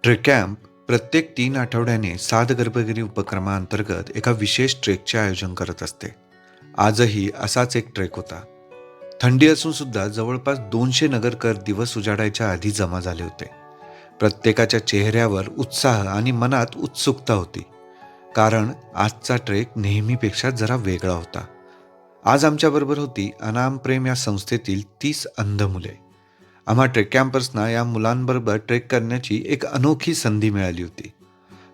Trek camp प्रत्येक 3 आठवड्याने सात गर्भगिरी उपक्रमाअंतर्गत एका विशेष ट्रेकचे आयोजन करत असते. आजही असाच एक ट्रेक होता. थंडी असून सुद्धा जवळपास 200 नगरकर दिवस उजाडायच्या आधी जमा झाले होते. प्रत्येकाच्या चेहऱ्यावर उत्साह आणि मनात उत्सुकता होती, कारण आजचा ट्रेक नेहमीपेक्षा जरा वेगळा होता. आज आमच्याबरोबर होती अनाम प्रेम या संस्थेतील 30 अंध मुले. आम्हा ट्रेक कॅम्पर्सना या मुलांबरोबर ट्रेक करण्याची एक अनोखी संधी मिळाली होती.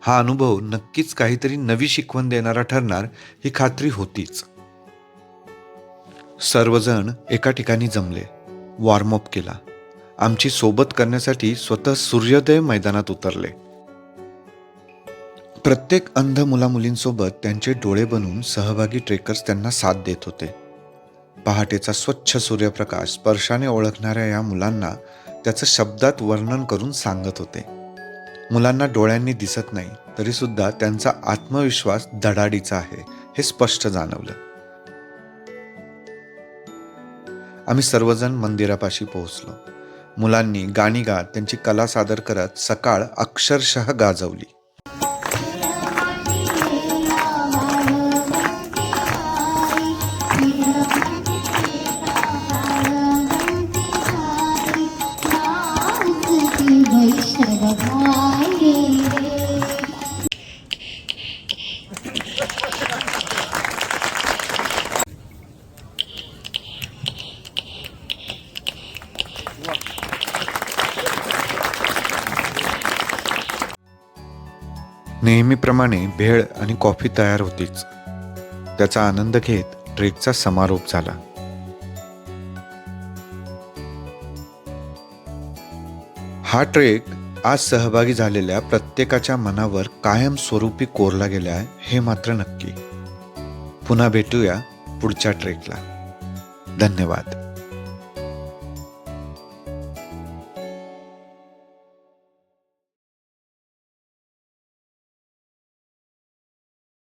हा अनुभव नक्कीच काहीतरी नवी शिकवण देणारा ठरणार ही खात्री होतीच. सर्वजण एका ठिकाणी जमले, वॉर्मअप केला. आमची सोबत करण्यासाठी स्वतः सूर्योदय मैदानात उतरले. प्रत्येक अंध मुलामुलींसोबत त्यांचे डोळे बनवून सहभागी ट्रेकर्स त्यांना साथ देत होते. पहाटेचा स्वच्छ सूर्यप्रकाश स्पर्शाने ओळखणाऱ्या या मुलांना त्याचं शब्दात वर्णन करून सांगत होते. मुलांना डोळ्यांनी दिसत नाही, तरी सुद्धा त्यांचा आत्मविश्वास धडाडीचा आहे हे स्पष्ट जाणवलं. आम्ही सर्वजण मंदिरापाशी पोहोचलो. मुलांनी गाणी गात त्यांची कला सादर करत सकाळ अक्षरशः गाजवली. नेहमीप्रमाणे भेळ आणि कॉफी तयार होतीच. त्याचा आनंद घेत ट्रेकचा समारोप झाला. हा ट्रेक आज सहभागी झालेल्या प्रत्येकाच्या मनावर कायमस्वरूपी कोरला गेला आहे हे मात्र नक्की. पुन्हा भेटूया पुढच्या ट्रेकला. धन्यवाद.